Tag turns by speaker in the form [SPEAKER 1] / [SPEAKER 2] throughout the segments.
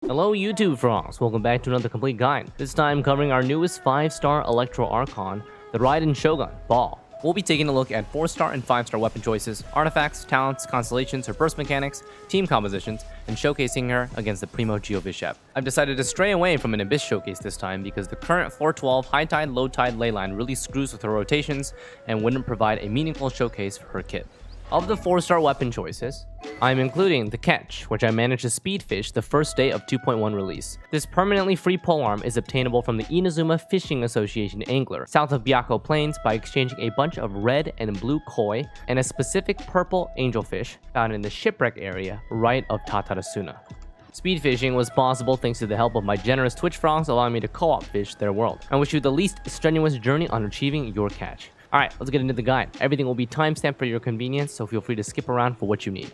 [SPEAKER 1] Hello YouTube frogs, welcome back to another complete guide. This time covering our newest 5-star Electro Archon, the Raiden Shogun, Baal. We'll be taking a look at 4-star and 5-star weapon choices, artifacts, talents, constellations, her burst mechanics, team compositions, and showcasing her against the Primo Geovishep. I've decided to stray away from an Abyss showcase this time because the current floor 12 high tide low tide leyline really screws with her rotations and wouldn't provide a meaningful showcase for her kit. Of the 4-star weapon choices, I'm including the Catch, which I managed to speedfish the first day of 2.1 release. This permanently free polearm is obtainable from the Inazuma Fishing Association Angler, south of Byakko Plains, by exchanging a bunch of red and blue koi and a specific purple angelfish found in the shipwreck area right of Tatarasuna. Speedfishing was possible thanks to the help of my generous Twitch frogs allowing me to co-op fish their world. I wish you the least strenuous journey on achieving your catch. Alright, let's get into the guide. Everything will be timestamped for your convenience, so feel free to skip around for what you need.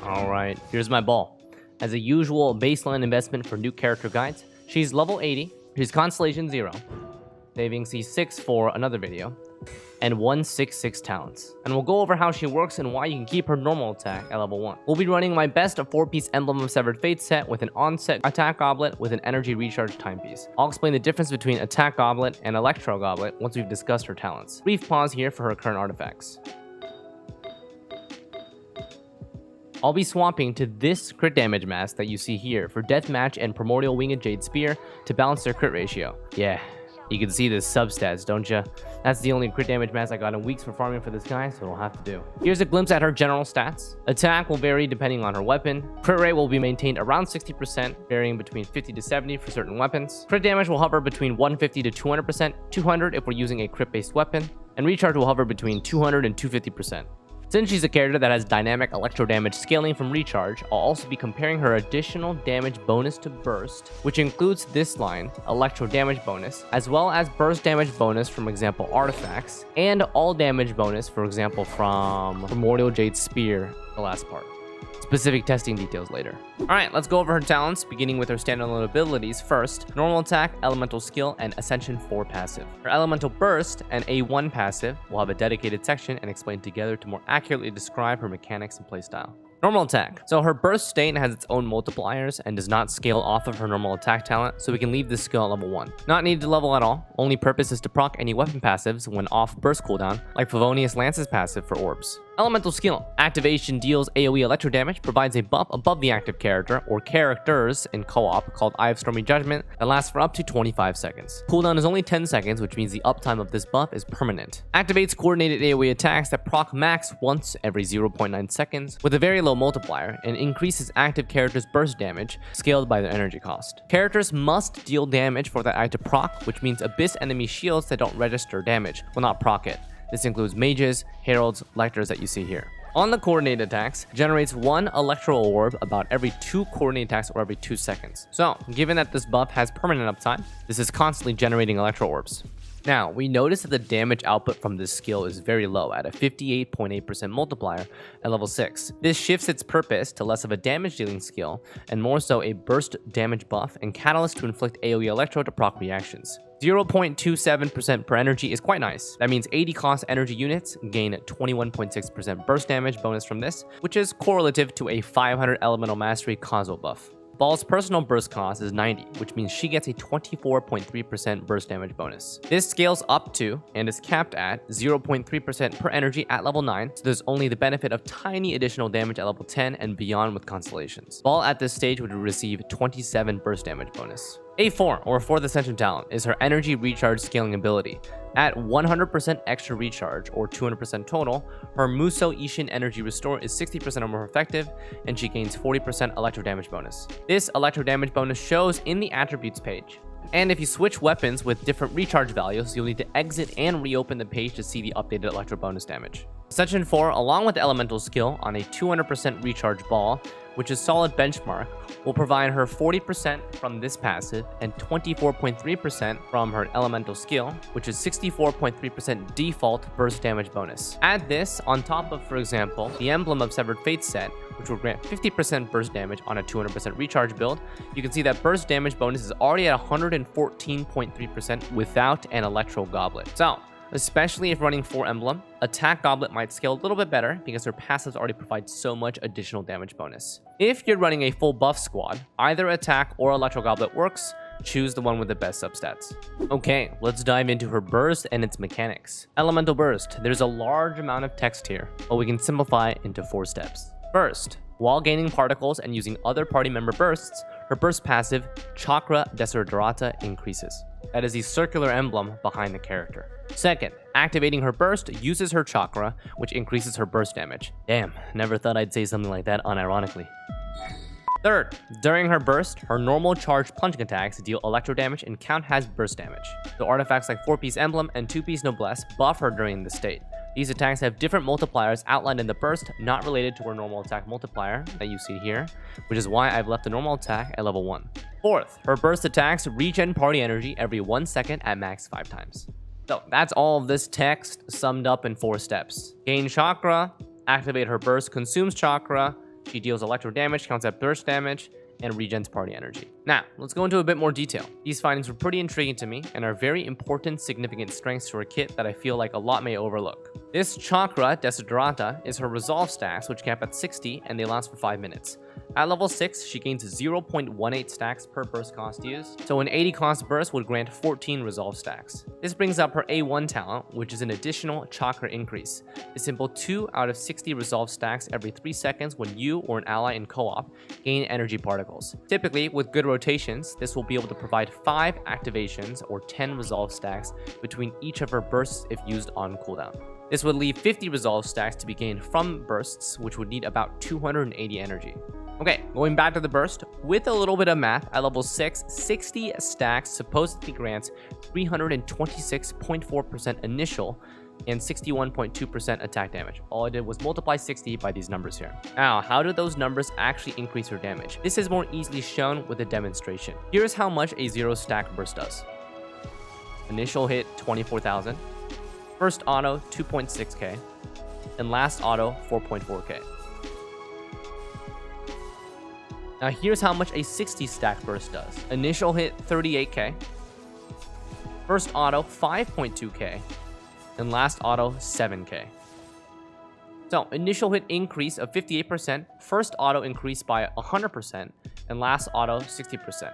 [SPEAKER 1] Alright, here's my Baal. As a usual baseline investment for new character guides, she's level 80, she's Constellation 0, saving C6 for another video, and 166 talents. And we'll go over how she works and why you can keep her normal attack at level 1. We'll be running my best 4-piece Emblem of Severed Fate set with an onset attack goblet with an energy recharge timepiece. I'll explain the difference between attack goblet and electro goblet once we've discussed her talents. Brief pause here for her current artifacts. I'll be swapping to this crit damage mask that you see here for Deathmatch and Primordial Winged Jade Spear to balance their crit ratio. Yeah. You can see the substats, don't ya? That's the only crit damage mask I got in weeks for farming for this guy, so it'll have to do. Here's a glimpse at her general stats. Attack will vary depending on her weapon. Crit rate will be maintained around 60%, varying between 50 to 70 for certain weapons. Crit damage will hover between 150 to 200%, 200 if we're using a crit-based weapon, and recharge will hover between 200 and 250%. Since she's a character that has dynamic electro damage scaling from recharge, I'll also be comparing her additional damage bonus to burst, which includes this line, electro damage bonus, as well as burst damage bonus from example artifacts, and all damage bonus, for example from Primordial Jade Spear, the last part. Specific testing details later. Alright, let's go over her talents, beginning with her standalone abilities first. Normal attack, elemental skill, and ascension 4 passive. Her elemental burst and A1 passive will have a dedicated section and explained together to more accurately describe her mechanics and playstyle. Normal attack. So her burst state has its own multipliers and does not scale off of her normal attack talent, so we can leave this skill at level 1. Not needed to level at all, only purpose is to proc any weapon passives when off burst cooldown, like Favonius Lance's passive for orbs. Elemental skill. Activation deals AoE electro damage, provides a buff above the active character or characters in co-op called Eye of Stormy Judgment that lasts for up to 25 seconds. Cooldown is only 10 seconds, which means the uptime of this buff is permanent. Activates coordinated AoE attacks that proc max once every 0.9 seconds with a very low multiplier and increases active characters' burst damage scaled by their energy cost. Characters must deal damage for that item to proc, which means Abyss enemy shields that don't register damage will not proc it. This includes mages, heralds, lectors that you see here. On the coordinated attacks, generates 1 electro orb about every 2 coordinated attacks or every 2 seconds. So, given that this buff has permanent uptime, this is constantly generating electro orbs. Now, we notice that the damage output from this skill is very low at a 58.8% multiplier at level 6. This shifts its purpose to less of a damage dealing skill and more so a burst damage buff and catalyst to inflict AoE electro to proc reactions. 0.27% per energy is quite nice. That means 80 cost energy units gain 21.6% burst damage bonus from this, which is correlative to a 500 elemental mastery Kazo buff. Baal's personal burst cost is 90, which means she gets a 24.3% burst damage bonus. This scales up to, and is capped at, 0.3% per energy at level 9, so there's only the benefit of tiny additional damage at level 10 and beyond with Constellations. Baal at this stage would receive 27 burst damage bonus. A4, or 4th Ascension talent, is her energy recharge scaling ability. At 100% extra recharge, or 200% total, her Muso Ishin energy restore is 60% or more effective, and she gains 40% electro damage bonus. This electro damage bonus shows in the attributes page. And if you switch weapons with different recharge values, you'll need to exit and reopen the page to see the updated electro bonus damage. Ascension 4, along with the elemental skill on a 200% recharge Baal, which is solid benchmark, will provide her 40% from this passive and 24.3% from her elemental skill, which is 64.3% default burst damage bonus. Add this on top of, for example, the Emblem of Severed Fate set, which will grant 50% burst damage on a 200% recharge build. You can see that burst damage bonus is already at 114.3% without an electro goblet. So, especially if running 4 emblem, Attack Goblet might scale a little bit better because her passives already provide so much additional damage bonus. If you're running a full buff squad, either Attack or Electro Goblet works. Choose the one with the best substats. Okay, let's dive into her burst and its mechanics. Elemental Burst. There's a large amount of text here, but we can simplify it into 4 steps. First, while gaining particles and using other party member bursts, her burst passive, Chakra Desiderata, increases. That is the circular emblem behind the character. Second, activating her burst uses her chakra, which increases her burst damage. Damn, never thought I'd say something like that unironically. Third, during her burst, her normal charged plunging attacks deal electro damage and count as burst damage. So artifacts like 4-piece emblem and 2-piece noblesse buff her during this state. These attacks have different multipliers outlined in the burst, not related to her normal attack multiplier that you see here, which is why I've left the normal attack at level 1. Fourth, her burst attacks regen party energy every 1 second at max 5 times. So that's all of this text summed up in 4 steps. Gain chakra, activate her burst, consumes chakra, she deals electro damage, counts as burst damage, and regens party energy. Now, let's go into a bit more detail. These findings were pretty intriguing to me and are very important, significant strengths to her kit that I feel like a lot may overlook. This Chakra Desiderata is her resolve stacks, which cap at 60 and they last for 5 minutes. At level 6, she gains 0.18 stacks per burst cost used, so an 80 cost burst would grant 14 resolve stacks. This brings up her A1 talent, which is an additional chakra increase. A simple 2 out of 60 resolve stacks every 3 seconds when you or an ally in co-op gain energy particles. Typically, with good rotations, this will be able to provide 5 activations or 10 resolve stacks between each of her bursts if used on cooldown. This would leave 50 resolve stacks to be gained from bursts, which would need about 280 energy. Okay, going back to the burst, with a little bit of math, at level 6, 60 stacks supposedly grants 326.4% initial and 61.2% attack damage. All I did was multiply 60 by these numbers here. Now, how do those numbers actually increase her damage? This is more easily shown with a demonstration. Here's how much a 0 stack burst does. Initial hit, 24,000. First auto, 2.6k. And last auto, 4.4k. Now here's how much a 60 stack burst does. Initial hit 38k, first auto 5.2k, and last auto 7k. So initial hit increase of 58%, first auto increase by 100%, and last auto 60%.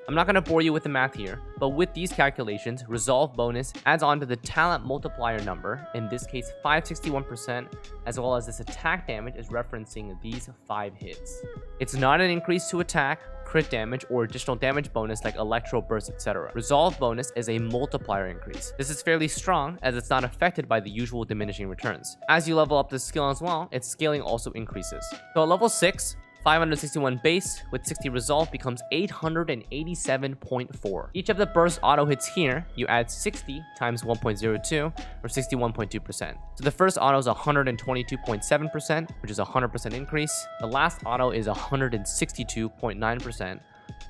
[SPEAKER 1] I'm not going to bore you with the math here, but with these calculations, resolve bonus adds on to the talent multiplier number, in this case 561%, as well as this attack damage is referencing these 5 hits. It's not an increase to attack, crit damage, or additional damage bonus like electro burst, etc. Resolve bonus is a multiplier increase. This is fairly strong as it's not affected by the usual diminishing returns. As you level up this skill as well, its scaling also increases. So at level 6, 561 base with 60 resolve becomes 887.4. Each of the burst auto hits here, you add 60 times 1.02 or 61.2%. So the first auto is 122.7%, which is a 100% increase. The last auto is 162.9%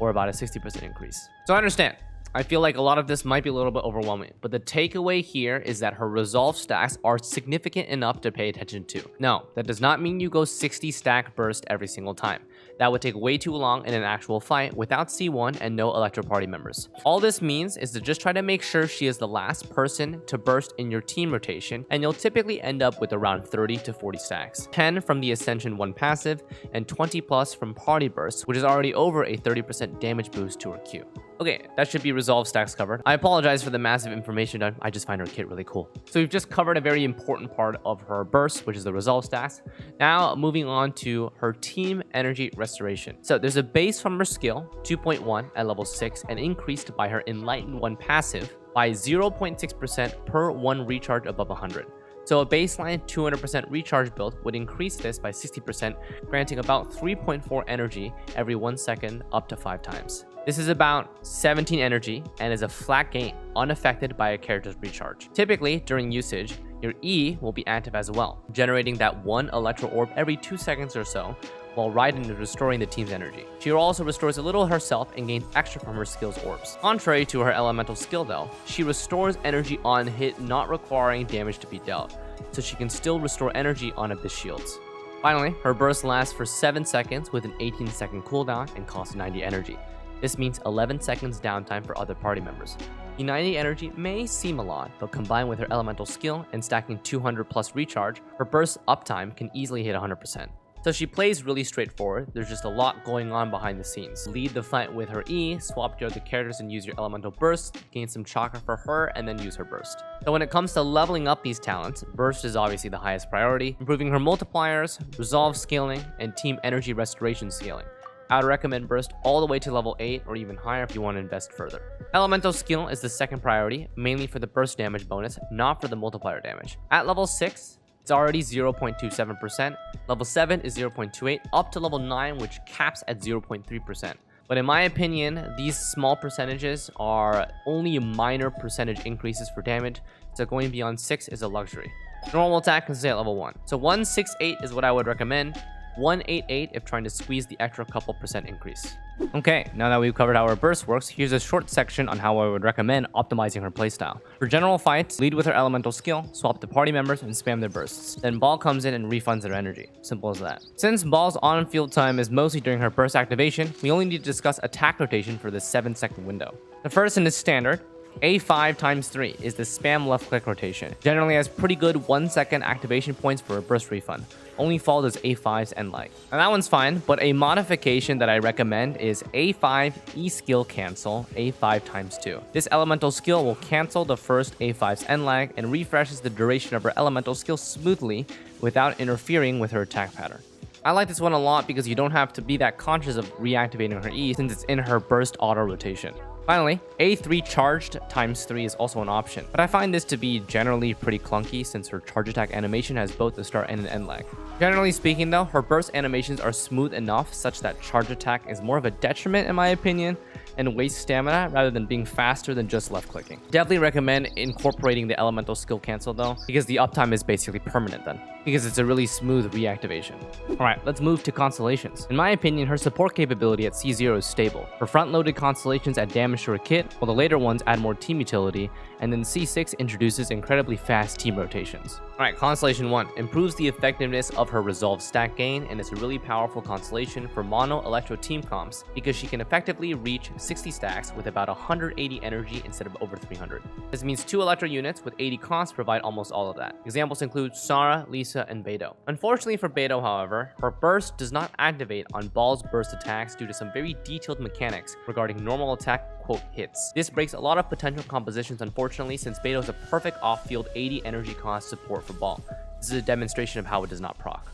[SPEAKER 1] or about a 60% increase. So I understand. I feel like a lot of this might be a little bit overwhelming, but the takeaway here is that her resolve stacks are significant enough to pay attention to. No, that does not mean you go 60 stack burst every single time. That would take way too long in an actual fight without C1 and no Electro Party members. All this means is to just try to make sure she is the last person to burst in your team rotation, and you'll typically end up with around 30 to 40 stacks. 10 from the Ascension 1 passive, and 20 plus from Party Bursts, which is already over a 30% damage boost to her Q. Okay, that should be resolve stacks covered. I apologize for the massive information dump. I just find her kit really cool. So we've just covered a very important part of her burst, which is the resolve stacks. Now moving on to her team energy restoration. So there's a base from her skill, 2.1 at level 6, and increased by her Enlightened 1 passive by 0.6% per 1 recharge above 100. So a baseline 200% recharge build would increase this by 60%, granting about 3.4 energy every 1 second up to 5 times. This is about 17 energy and is a flat gain, unaffected by a character's recharge. Typically, during usage, your E will be active as well, generating that 1 Electro Orb every 2 seconds or so, while Raiden is restoring the team's energy. She also restores a little herself and gains extra from her skill's orbs. Contrary to her elemental skill though, she restores energy on hit, not requiring damage to be dealt, so she can still restore energy on Abyss shields. Finally, her burst lasts for 7 seconds with an 18-second cooldown and costs 90 energy. This means 11 seconds downtime for other party members. United energy may seem a lot, but combined with her elemental skill and stacking 200 plus recharge, her burst uptime can easily hit 100%. So she plays really straightforward. There's just a lot going on behind the scenes. Lead the fight with her E, swap your other characters and use your elemental burst, gain some chakra for her, and then use her burst. So when it comes to leveling up these talents, burst is obviously the highest priority, improving her multipliers, resolve scaling, and team energy restoration scaling. I would recommend burst all the way to level 8 or even higher if you want to invest further. Elemental skill is the second priority, mainly for the burst damage bonus, not for the multiplier damage. At level 6, it's already 0.27%, level 7 is 0.28, up to level 9, which caps at 0.3%. But in my opinion, these small percentages are only minor percentage increases for damage, so going beyond 6 is a luxury. Normal attack can stay at level 1. So 168 is what I would recommend, 188 if trying to squeeze the extra couple percent increase. Okay, now that we've covered how her burst works, here's a short section on how I would recommend optimizing her playstyle. For general fights, lead with her elemental skill, swap the party members, and spam their bursts. Then Baal comes in and refunds their energy. Simple as that. Since Baal's on-field time is mostly during her burst activation, we only need to discuss attack rotation for this 7-second window. The first in this standard, A5 times 3 is the spam left click rotation. Generally has pretty good 1-second activation points for a burst refund. Only fault is A5's end lag. And that one's fine, but a modification that I recommend is A5 E skill cancel A5 times 2. This elemental skill will cancel the first A5's end lag and refreshes the duration of her elemental skill smoothly without interfering with her attack pattern. I like this one a lot because you don't have to be that conscious of reactivating her E since it's in her burst auto rotation. Finally, A3 charged times 3 is also an option, but I find this to be generally pretty clunky since her charge attack animation has both a start and an end lag. Generally speaking though, her burst animations are smooth enough such that charge attack is more of a detriment in my opinion and wastes stamina rather than being faster than just left clicking. Definitely recommend incorporating the elemental skill cancel though, because the uptime is basically permanent then, because it's a really smooth reactivation. Alright, let's move to Constellations. In my opinion, her support capability at C0 is stable. Her front-loaded Constellations add damage to her kit, while the later ones add more team utility, and then C6 introduces incredibly fast team rotations. Alright, Constellation 1 improves the effectiveness of her resolve stack gain, and it's a really powerful constellation for mono electro team comps because she can effectively reach 60 stacks with about 180 energy instead of over 300. This means 2 electro units with 80 cost provide almost all of that. Examples include Sara, Lisa, and Beidou. Unfortunately for Beidou, however, her burst does not activate on Baal's burst attacks due to some very detailed mechanics regarding normal attack quote hits. This breaks a lot of potential compositions unfortunately since Beidou is a perfect off-field 80 energy cost support for Baal. This is a demonstration of how it does not proc.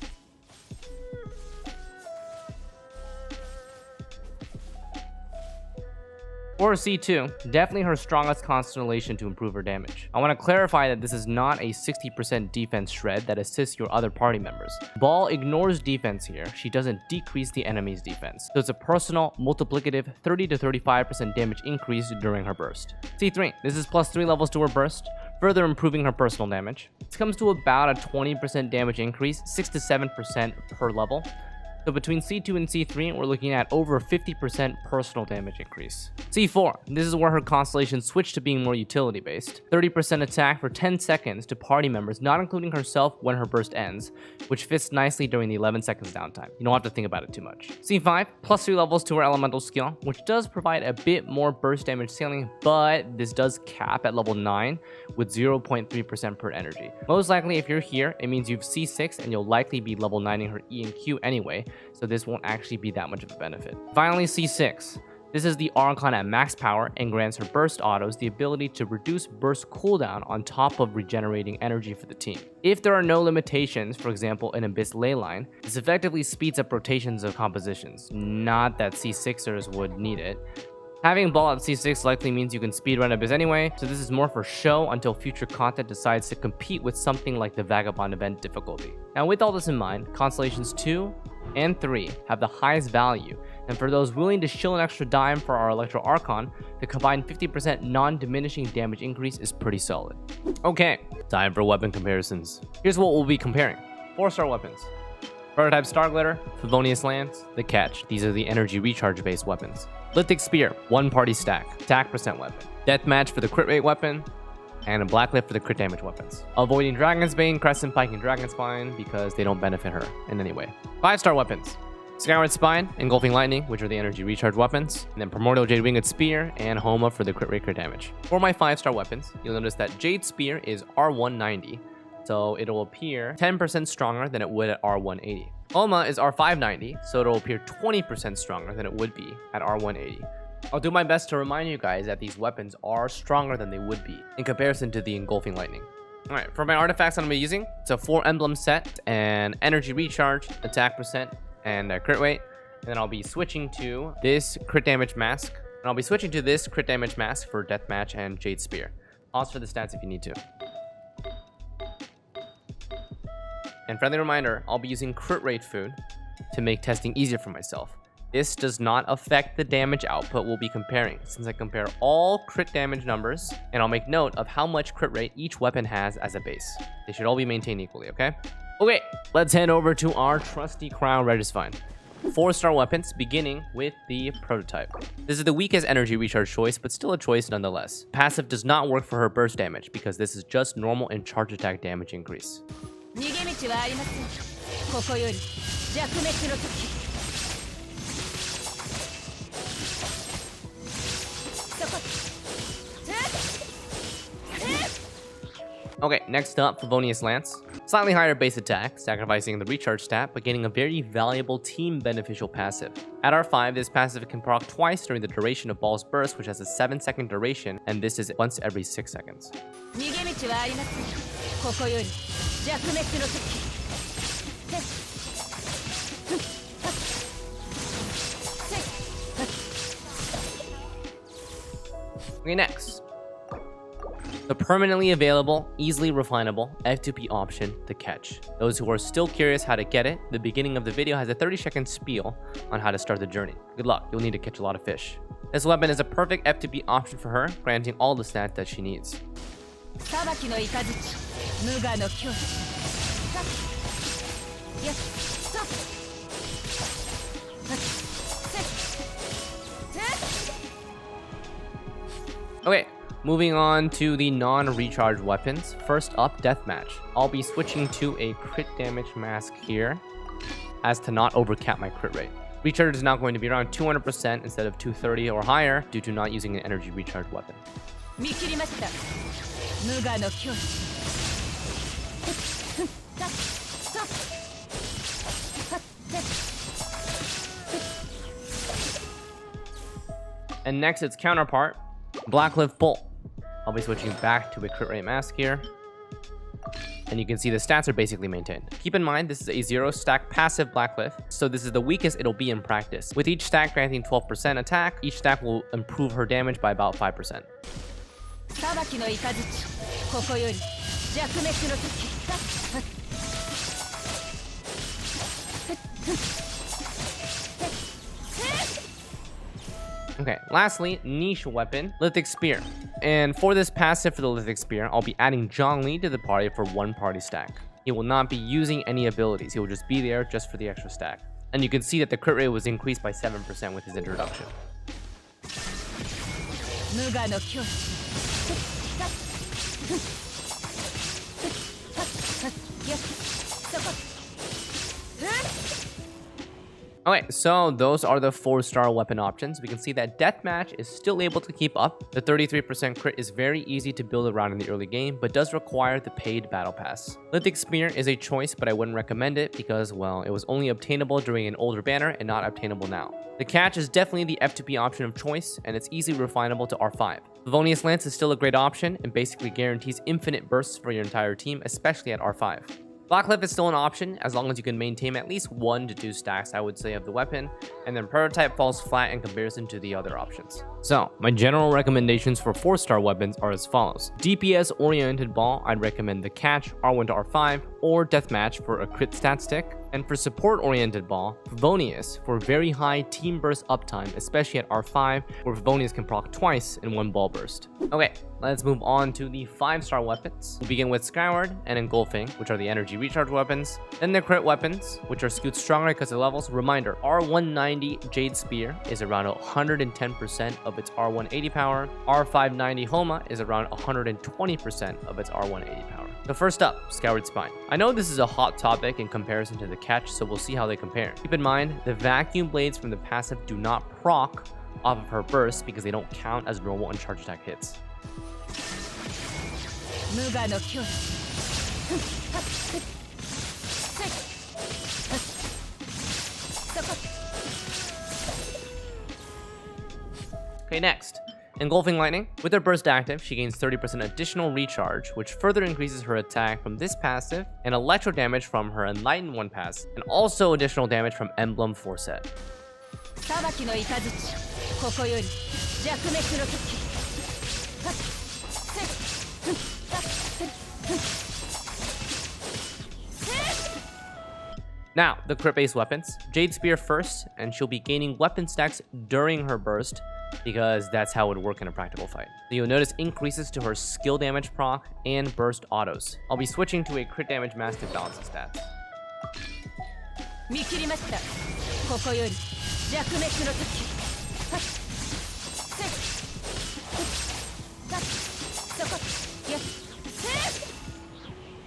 [SPEAKER 1] For C2, definitely her strongest constellation to improve her damage. I want to clarify that this is not a 60% defense shred that assists your other party members. Baal ignores defense here, she doesn't decrease the enemy's defense. So it's a personal, multiplicative 30 to 35% damage increase during her burst. C3, this is plus 3 levels to her burst, further improving her personal damage. This comes to about a 20% damage increase, 6 to 7% per level. So between C2 and C3, we're looking at over 50% personal damage increase. C4, this is where her constellation switched to being more utility based. 30% attack for 10 seconds to party members, not including herself when her burst ends, which fits nicely during the 11 seconds downtime. You don't have to think about it too much. C5, plus 3 levels to her elemental skill, which does provide a bit more burst damage scaling, but this does cap at level 9 with 0.3% per energy. Most likely if you're here, it means you've C6 and you'll likely be level 9ing her E and Q anyway, so this won't actually be that much of a benefit. Finally, C6. This is the Archon at max power and grants her burst autos the ability to reduce burst cooldown on top of regenerating energy for the team. If there are no limitations, for example an Abyss leyline, this effectively speeds up rotations of compositions. Not that C6ers would need it. Having Baal at C6 likely means you can speedrun Abyss anyway, so this is more for show until future content decides to compete with something like the Vagabond event difficulty. Now with all this in mind, Constellations 2 and 3 have the highest value, and for those willing to shill an extra dime for our Electro Archon, the combined 50% non-diminishing damage increase is pretty solid. Okay, time for weapon comparisons. Here's what we'll be comparing. 4-star weapons. Prototype Star Glitter, Favonius Lance, The Catch. These are the energy recharge based weapons. Lithic Spear, 1 party stack, attack percent weapon. Deathmatch for the crit rate weapon, and a Blacklift for the crit damage weapons. Avoiding Dragon's Bane, Crescent Pike, and Dragon Spine because they don't benefit her in any way. 5-star weapons. Skyward Spine, Engulfing Lightning, which are the energy recharge weapons, and then Primordial Jade Winged Spear and Homa for the crit rate crit damage. For my 5-star weapons, you'll notice that Jade Spear is R190, so it'll appear 10% stronger than it would at R180. Homa is R590, so it'll appear 20% stronger than it would be at R180. I'll do my best to remind you guys that these weapons are stronger than they would be in comparison to the Engulfing Lightning. Alright, for my artifacts I'm going to be using, it's a 4 emblem set, and energy recharge, attack percent, and crit rate. And then I'll be switching to this crit damage mask. And I'll be switching to this crit damage mask for Deathmatch and Jade Spear. Pause for the stats if you need to. And friendly reminder, I'll be using crit rate food to make testing easier for myself. This does not affect the damage output we'll be comparing, since I compare all crit damage numbers, and I'll make note of how much crit rate each weapon has as a base. They should all be maintained equally, okay? Okay, let's head over to our trusty crown Regisfine. 4-star weapons, beginning with the prototype. This is the weakest energy recharge choice, but still a choice nonetheless. Passive does not work for her burst damage, because this is just normal and charge attack damage increase. Okay, next up, Favonius Lance. Slightly higher base attack, sacrificing the recharge stat, but getting a very valuable team beneficial passive. At R5, this passive can proc twice during the duration of Baal's burst, which has a 7-second duration, and this is once every 6 seconds. Okay, next. The permanently available, easily refinable F2P option, the Catch. Those who are still curious how to get it, the beginning of the video has a 30-second spiel on how to start the journey. Good luck, you'll need to catch a lot of fish. This weapon is a perfect F2P option for her, granting all the stats that she needs. Okay, moving on to the non-recharge weapons. First up, Deathmatch. I'll be switching to a crit damage mask here, as to not overcap my crit rate. Recharge is now going to be around 200% instead of 230 or higher due to not using an energy recharge weapon. And next, its counterpart, Blackcliff Bolt. I'll be switching back to a crit rate mask here. And you can see the stats are basically maintained. Keep in mind, this is a 0-stack passive Blackcliff, so this is the weakest it'll be in practice. With each stack granting 12% attack, each stack will improve her damage by about 5%. Okay, lastly, niche weapon, Lithic Spear. And for this passive for the Lithic Spear, I'll be adding Zhongli to the party for 1 party stack. He will not be using any abilities, he will just be there just for the extra stack. And you can see that the crit rate was increased by 7% with his introduction. Okay, so those are the 4-star weapon options. We can see that Deathmatch is still able to keep up. The 33% crit is very easy to build around in the early game, but does require the paid battle pass. Lithic Spear is a choice, but I wouldn't recommend it because, well, it was only obtainable during an older banner and not obtainable now. The Catch is definitely the F2P option of choice, and it's easily refinable to R5. Favonius Lance is still a great option and basically guarantees infinite bursts for your entire team, especially at R5. Blackcliff is still an option as long as you can maintain at least 1 to 2 stacks, I would say, of the weapon, and then Prototype falls flat in comparison to the other options. So, my general recommendations for 4-star weapons are as follows. DPS oriented Baal, I'd recommend the Catch, R1 to R5, or Deathmatch for a crit stat stick. And for support oriented Baal, Favonius for very high team burst uptime, especially at R5, where Favonius can proc twice in 1 Baal burst. Okay, let's move on to the 5-star weapons. We'll begin with Skyward and Engulfing, which are the energy recharge weapons. Then the crit weapons, which are skewed stronger because of levels. Reminder, R190 Jade Spear is around 110% of its R180 power. R590 Homa is around 120% of its R180 power. So first up, Skyward Spine. I know this is a hot topic in comparison to the catch, so we'll see how they compare. Keep in mind, the vacuum blades from the passive do not proc off of her burst because they don't count as normal uncharged attack hits. Okay, next. Engulfing Lightning. With her burst active, she gains 30% additional recharge, which further increases her attack from this passive, and electro damage from her Enlightened 1 pass, and also additional damage from Emblem 4 set. Now, the crit-based weapons. Jade Spear first, and she'll be gaining weapon stacks during her burst, because that's how it would work in a practical fight. So you'll notice increases to her skill damage proc and burst autos. I'll be switching to a crit damage mask to balance the stats.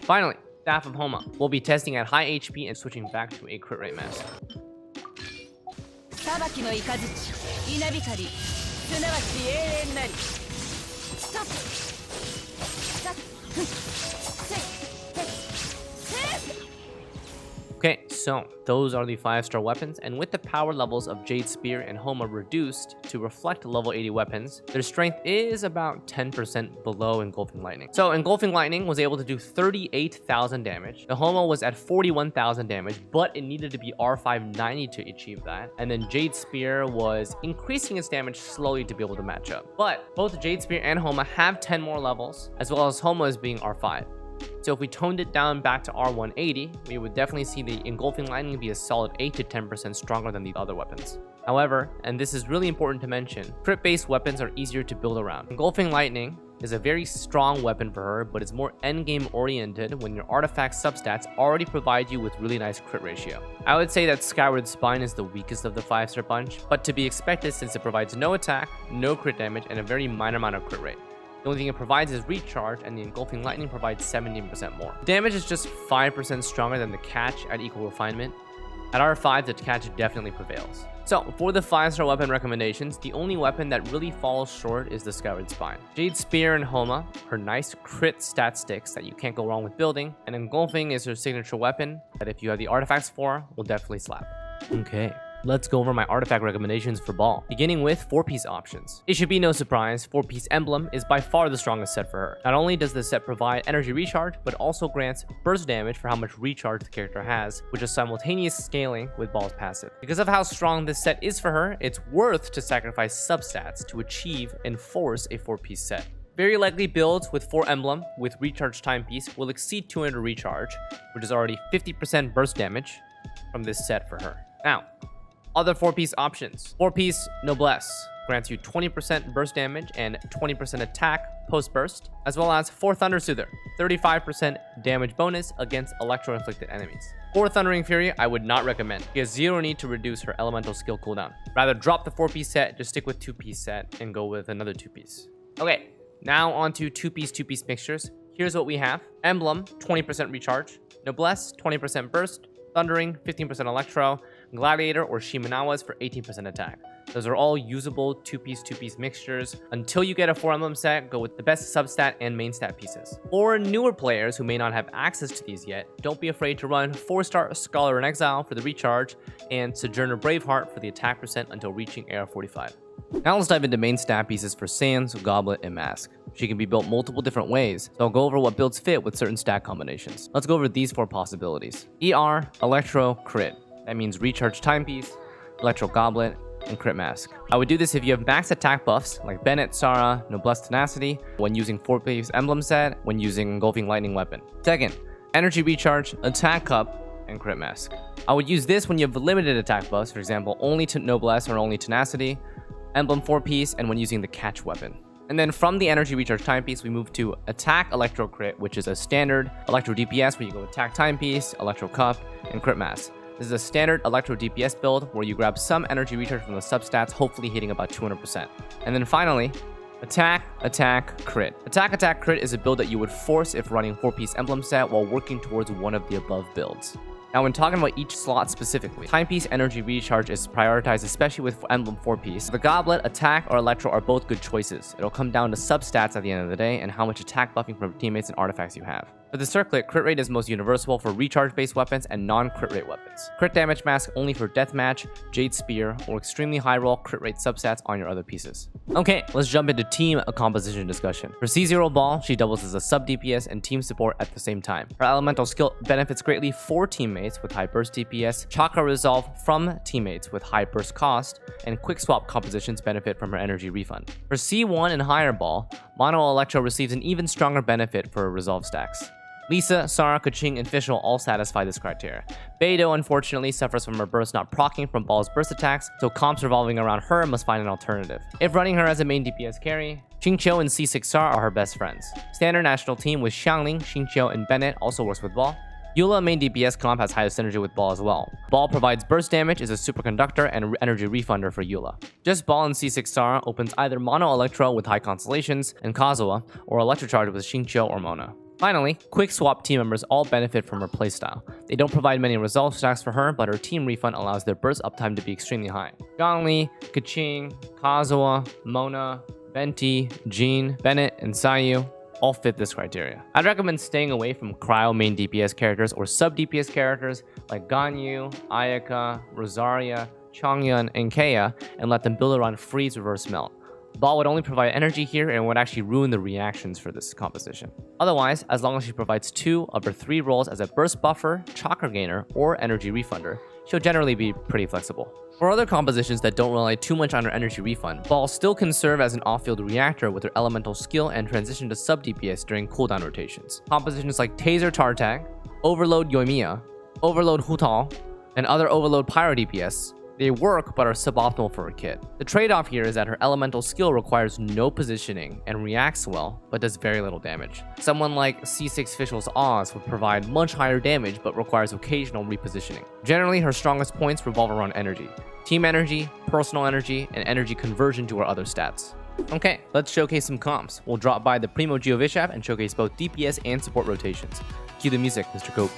[SPEAKER 1] Finally, Staff of Homa. We'll be testing at high HP and switching back to a crit rate mask. Okay, so those are the 5-star weapons, and with the power levels of Jade Spear and Homa reduced to reflect level 80 weapons, their strength is about 10% below Engulfing Lightning. So Engulfing Lightning was able to do 38,000 damage. The Homa was at 41,000 damage, but it needed to be R590 to achieve that. And then Jade Spear was increasing its damage slowly to be able to match up. But both Jade Spear and Homa have 10 more levels, as well as Homa is being R5. So if we toned it down back to R180, we would definitely see the Engulfing Lightning be a solid 8 to 10% stronger than the other weapons. However, and this is really important to mention, crit-based weapons are easier to build around. Engulfing Lightning is a very strong weapon for her, but it's more endgame oriented when your artifact substats already provide you with really nice crit ratio. I would say that Skyward Spine is the weakest of the 5-star bunch, but to be expected since it provides no attack, no crit damage, and a very minor amount of crit rate. The only thing it provides is recharge, and the Engulfing Lightning provides 17% more. The damage is just 5% stronger than the catch at equal refinement. At R5, the catch definitely prevails. So, for the 5-star weapon recommendations, the only weapon that really falls short is the Skyward Spine. Jade Spear and Homa, her nice crit stat sticks that you can't go wrong with building, and Engulfing is her signature weapon that if you have the artifacts for, will definitely slap. Okay. Let's go over my artifact recommendations for Baal, beginning with 4-piece options. It should be no surprise, 4-piece Emblem is by far the strongest set for her. Not only does the set provide energy recharge, but also grants burst damage for how much recharge the character has, which is simultaneous scaling with Baal's passive. Because of how strong this set is for her, it's worth to sacrifice substats to achieve and force a 4-piece set. Very likely builds with 4 Emblem with recharge timepiece will exceed 200 recharge, which is already 50% burst damage from this set for her. Now, other 4-piece options. 4-piece Noblesse grants you 20% burst damage and 20% attack post-burst, as well as 4 Thunder Soother, 35% damage bonus against electro-inflicted enemies. 4 Thundering Fury I would not recommend. She has 0 need to reduce her elemental skill cooldown. Rather drop the 4-piece set, just stick with 2-piece set, and go with another 2-piece. Okay, now on to 2-piece mixtures. Here's what we have. Emblem, 20% recharge. Noblesse, 20% burst. Thundering, 15% electro. Gladiator or Shimenawa's for 18% attack. Those are all usable 2-piece mixtures. Until you get a 4 Emblem set, go with the best substat and main stat pieces. For newer players who may not have access to these yet, don't be afraid to run 4-star Scholar in Exile for the recharge and Sojourner Braveheart for the attack percent until reaching AR45. Now let's dive into main stat pieces for Sans, Goblet, and Mask. She can be built multiple different ways, so I'll go over what builds fit with certain stat combinations. Let's go over these 4 possibilities. ER, Electro, Crit. That means recharge timepiece, Electro Goblet, and Crit Mask. I would do this if you have max attack buffs like Bennett, Sara, Noblesse Tenacity, when using 4-piece Emblem set, when using Engulfing Lightning weapon. Second, Energy Recharge, Attack Cup, and Crit Mask. I would use this when you have limited attack buffs, for example, only to Noblesse or only Tenacity, Emblem 4-piece, and when using the catch weapon. And then from the Energy Recharge timepiece, we move to Attack Electro Crit, which is a standard Electro DPS where you go Attack Timepiece, Electro Cup, and Crit Mask. This is a standard Electro DPS build where you grab some energy recharge from the substats, hopefully hitting about 200%. And then finally, Attack, attack, crit. Attack, attack, crit is a build that you would force if running 4-piece emblem set while working towards one of the above builds. Now, when talking about each slot specifically, timepiece energy recharge is prioritized, especially with emblem 4-piece. The goblet, attack, or electro are both good choices. It'll come down to substats at the end of the day and how much attack buffing from teammates and artifacts you have. For the circlet, crit rate is most universal for recharge-based weapons and non-crit rate weapons. Crit damage mask only for deathmatch, Jade Spear, or extremely high roll crit rate substats on your other pieces. Okay, let's jump into team composition discussion. For C0 Baal, she doubles as a sub DPS and team support at the same time. Her elemental skill benefits greatly for teammates with high burst DPS, chakra resolve from teammates with high burst cost, and quick swap compositions benefit from her energy refund. For C1 and higher Baal, Mono Electro receives an even stronger benefit for her resolve stacks. Lisa, Sarah, Keqing, and Fischl all satisfy this criteria. Beidou unfortunately suffers from her burst not proccing from Baal's burst attacks, so comps revolving around her must find an alternative. If running her as a main DPS carry, Xingqiu and C6 Star are her best friends. Standard national team with Xiangling, Xingqiu, and Bennett also works with Baal. Eula main DPS comp has high synergy with Baal as well. Baal provides burst damage, is a superconductor, and energy refunder for Eula. Just Baal and C6 Star opens either Mono Electro with high constellations and Kazuha, or Electrocharge with Xingqiu or Mona. Finally, quick swap team members all benefit from her playstyle. They don't provide many resolve stacks for her, but her team refund allows their burst uptime to be extremely high. Zhongli, Keqing, Kazuha, Mona, Venti, Jean, Bennett, and Sayu all fit this criteria. I'd recommend staying away from cryo main DPS characters or sub DPS characters like Ganyu, Ayaka, Rosaria, Chongyun, and Kea, and let them build around freeze reverse melt. Baal would only provide energy here and would actually ruin the reactions for this composition. Otherwise, as long as she provides 2 of her 3 roles as a burst buffer, chakra gainer, or energy refunder, she'll generally be pretty flexible. For other compositions that don't rely too much on her energy refund, Baal still can serve as an off-field reactor with her elemental skill and transition to sub DPS during cooldown rotations. Compositions like Taser Tartag, Overload Yoimiya, Overload Hutal, and other Overload Pyro DPS, they work but are suboptimal for her kit. The trade-off here is that her elemental skill requires no positioning and reacts well, but does very little damage. Someone like C6 Fischl's Oz would provide much higher damage but requires occasional repositioning. Generally, her strongest points revolve around energy. Team energy, personal energy, and energy conversion to her other stats. Okay, let's showcase some comps. We'll drop by the Primo Geovishav and showcase both DPS and support rotations. Cue the music, Mr. Cope.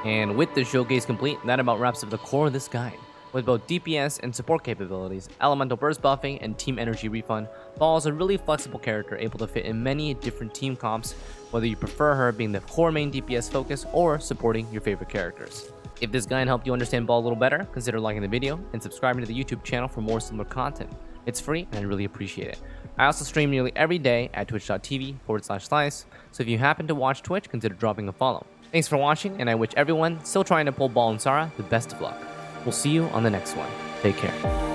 [SPEAKER 1] And with the showcase complete, that about wraps up the core of this guide. With both DPS and support capabilities, elemental burst buffing, and team energy refund, Baal is a really flexible character able to fit in many different team comps, whether you prefer her being the core main DPS focus or supporting your favorite characters. If this guide helped you understand Baal a little better, consider liking the video and subscribing to the YouTube channel for more similar content. It's free and I really appreciate it. I also stream nearly every day at twitch.tv/Xlice, so if you happen to watch Twitch, consider dropping a follow. Thanks for watching, and I wish everyone still trying to pull Baal and Sarah the best of luck. We'll see you on the next one. Take care.